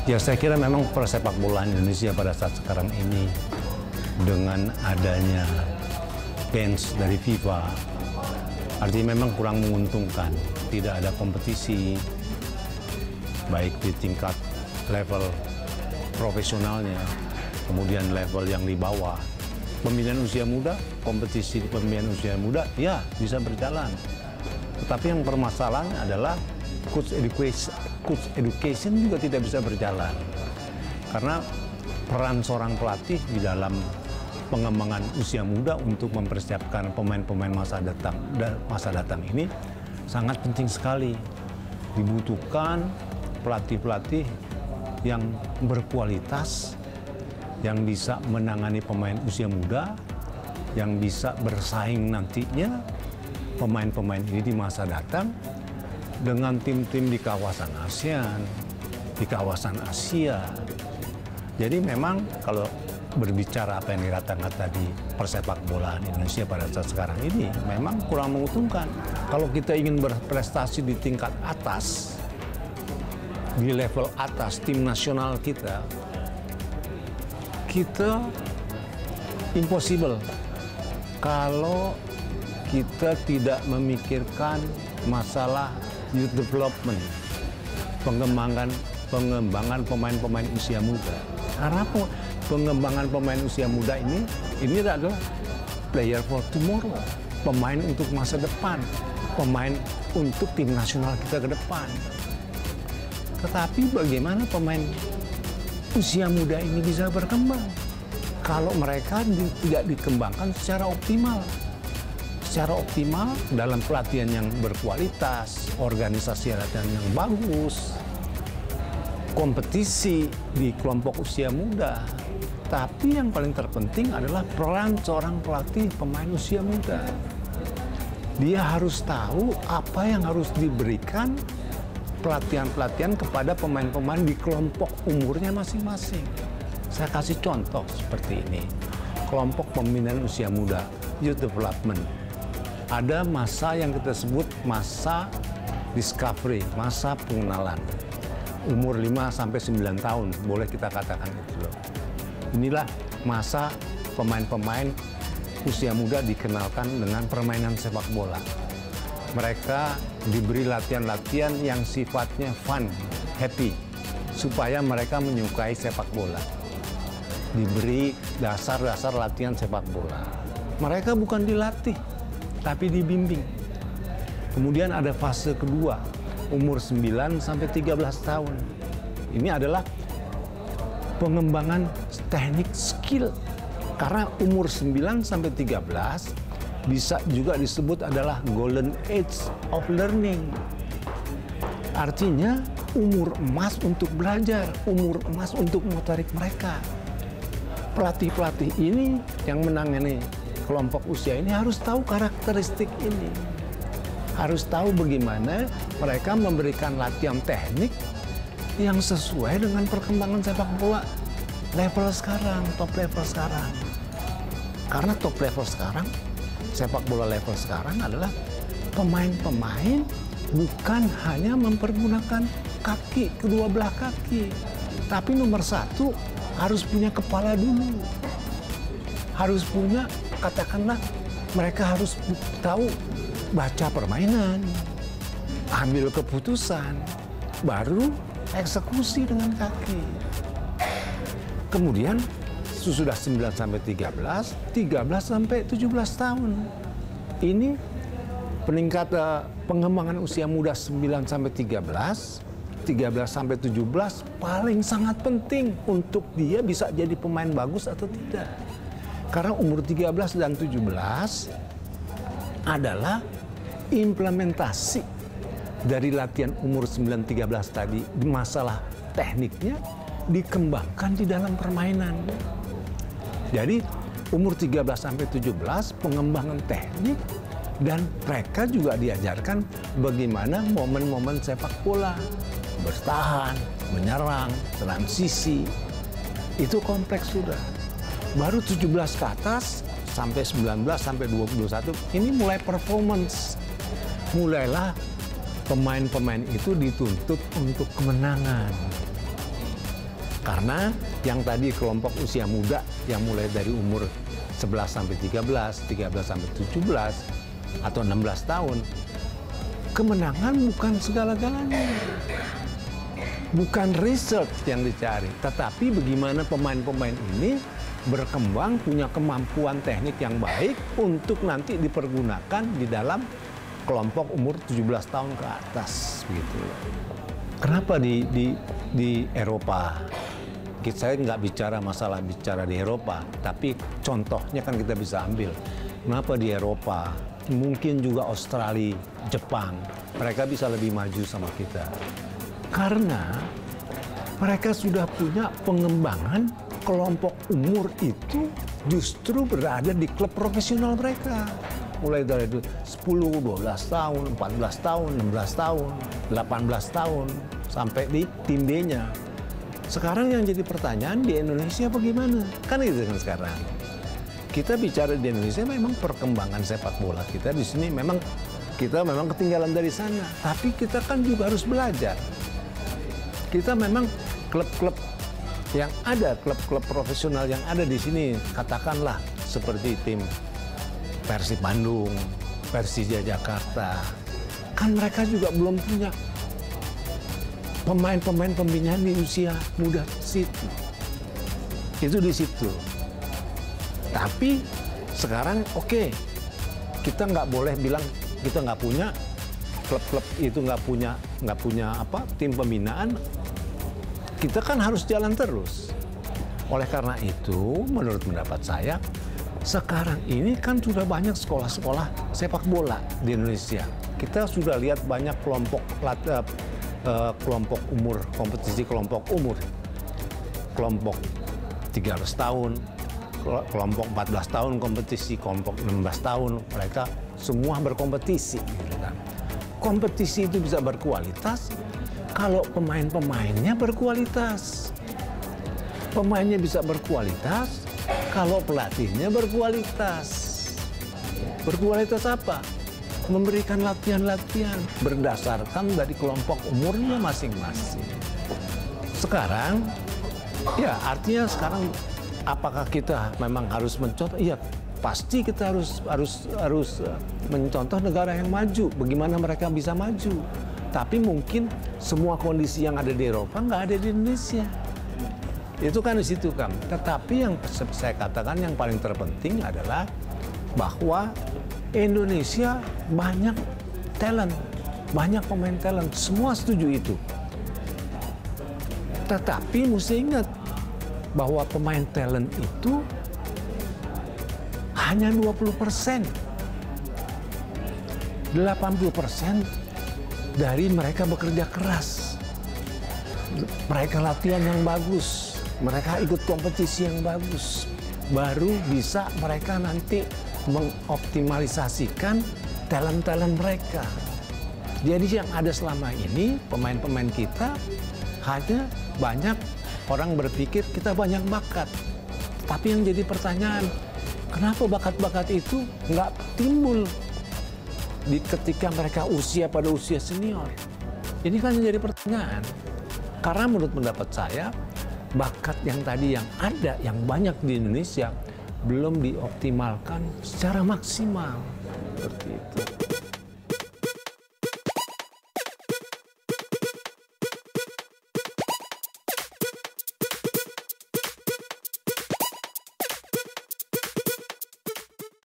Ya, saya kira memang persepak bolaan Indonesia pada saat sekarang ini dengan adanya bans dari FIFA, artinya memang kurang menguntungkan. Tidak ada kompetisi, baik di tingkat level profesionalnya, kemudian level yang di bawah. Pemilihan usia muda, kompetisi di pemilihan usia muda, ya bisa berjalan. Tetapi yang permasalahannya adalah coach education juga tidak bisa berjalan. Karena peran seorang pelatih di dalam pengembangan usia muda untuk mempersiapkan pemain-pemain masa datang ini sangat penting sekali. Dibutuhkan pelatih-pelatih yang berkualitas, yang bisa menangani pemain usia muda, yang bisa bersaing nantinya pemain-pemain ini di masa datang dengan tim-tim di kawasan ASEAN, di kawasan Asia. Jadi memang kalau berbicara apa yang dikatakan tadi, persepak bolaan Indonesia pada saat sekarang ini memang kurang menguntungkan. Kalau kita ingin berprestasi di tingkat atas, di level atas tim nasional kita impossible kalau kita tidak memikirkan masalah youth development, pengembangan pemain-pemain usia muda. Karena pengembangan pemain usia muda ini adalah player for tomorrow, pemain untuk masa depan, pemain untuk tim nasional kita ke depan. Tetapi bagaimana pemain usia muda ini bisa berkembang kalau mereka tidak dikembangkan secara optimal? Secara optimal dalam pelatihan yang berkualitas, organisasi latihan yang bagus, kompetisi di kelompok usia muda. Tapi yang paling terpenting adalah peran seorang pelatih pemain usia muda. Dia harus tahu apa yang harus diberikan pelatihan-pelatihan kepada pemain-pemain di kelompok umurnya masing-masing. Saya kasih contoh seperti ini. Kelompok pembinaan usia muda, youth development. Ada masa yang kita sebut masa discovery, masa pengenalan. Umur 5-9 tahun, boleh kita katakan itu. Inilah masa pemain-pemain usia muda dikenalkan dengan permainan sepak bola. Mereka diberi latihan-latihan yang sifatnya fun, happy, supaya mereka menyukai sepak bola. Diberi dasar-dasar latihan sepak bola. Mereka bukan dilatih, tapi dibimbing. Kemudian ada fase kedua, umur 9-13 tahun. Ini adalah pengembangan teknik skill. Karena umur 9-13 bisa juga disebut adalah golden age of learning. Artinya umur emas untuk belajar, umur emas untuk motorik mereka. Pelatih-pelatih ini yang menangani kelompok usia ini harus tahu karakteristik ini. Harus tahu bagaimana mereka memberikan latihan teknik yang sesuai dengan perkembangan sepak bola level sekarang, top level sekarang. Karena top level sekarang, sepak bola level sekarang adalah pemain-pemain bukan hanya mempergunakan kaki, kedua belah kaki. Tapi nomor satu, harus punya kepala dulu. Harus punya, katakanlah, mereka harus tahu baca permainan, ambil keputusan, baru eksekusi dengan kaki. Kemudian sudah 9-13, 13-17 tahun. Ini peningkat pengembangan usia muda 9-13, 13-17 paling sangat penting untuk dia bisa jadi pemain bagus atau tidak. Karena umur 13 dan 17 adalah implementasi dari latihan umur 9-13 tadi, masalah tekniknya dikembangkan di dalam permainan. Jadi umur 13-17 pengembangan teknik, dan mereka juga diajarkan bagaimana momen-momen sepak bola, bertahan, menyerang, transisi. Itu kompleks sudah. Baru 17 ke atas sampai 19 sampai 21 ini mulai performance. Mulailah pemain-pemain itu dituntut untuk kemenangan. Karena yang tadi kelompok usia muda yang mulai dari umur 11 sampai 13, 13 sampai 17, atau 16 tahun, kemenangan bukan segala-galanya. Bukan research yang dicari, tetapi bagaimana pemain-pemain ini berkembang, punya kemampuan teknik yang baik untuk nanti dipergunakan di dalam kelompok umur 17 tahun ke atas. Gitu. Kenapa di Eropa? Saya nggak bicara di Eropa, tapi contohnya kan kita bisa ambil. Kenapa di Eropa, mungkin juga Australia, Jepang, mereka bisa lebih maju sama kita? Karena mereka sudah punya pengembangan kelompok umur itu justru berada di klub profesional mereka. Mulai dari 10, 12 tahun, 14 tahun, 16 tahun, 18 tahun, sampai di tim B-nya. Sekarang yang jadi pertanyaan di Indonesia bagaimana? Kan itu kan sekarang. Kita bicara di Indonesia memang perkembangan sepak bola kita di sini kita memang ketinggalan dari sana. Tapi kita kan juga harus belajar. Kita memang klub-klub yang ada, klub-klub profesional yang ada di sini, katakanlah seperti tim Persib Bandung, Persija Jakarta, kan mereka juga belum punya pemain-pemain pembinaan di usia muda situ. Itu di situ. Tapi sekarang oke, kita nggak boleh bilang kita nggak punya klub-klub itu nggak punya tim pembinaan. Kita kan harus jalan terus. Oleh karena itu, menurut pendapat saya, sekarang ini kan sudah banyak sekolah-sekolah sepak bola di Indonesia. Kita sudah lihat banyak kelompok umur, kompetisi kelompok umur. Kelompok 13 tahun, kelompok 14 tahun kompetisi, kelompok 16 tahun, mereka semua berkompetisi. Gitu kan. Kompetisi itu bisa berkualitas kalau pemain-pemainnya berkualitas. Pemainnya bisa berkualitas kalau pelatihnya berkualitas. Berkualitas apa? Memberikan latihan-latihan berdasarkan dari kelompok umurnya masing-masing. Sekarang, ya artinya sekarang apakah kita memang harus mencontoh? Iya, pasti kita harus mencontoh negara yang maju. Bagaimana mereka bisa maju? Tapi mungkin semua kondisi yang ada di Eropa nggak ada di Indonesia. Itu kan di situ kan. Tetapi yang saya katakan yang paling terpenting adalah bahwa Indonesia banyak talent, banyak pemain talent, semua setuju itu. Tetapi mesti ingat bahwa pemain talent itu hanya 20%. 80% dari mereka bekerja keras. Mereka latihan yang bagus, mereka ikut kompetisi yang bagus. Baru bisa mereka nanti mengoptimalisasikan talent-talent mereka. Jadi yang ada selama ini, pemain-pemain kita hanya banyak orang berpikir kita banyak bakat. Tapi yang jadi pertanyaan, kenapa bakat-bakat itu nggak timbul ketika mereka pada usia senior? Ini kan yang jadi pertanyaan. Karena menurut pendapat saya, bakat yang tadi yang ada, yang banyak di Indonesia, belum dioptimalkan secara maksimal. Seperti itu.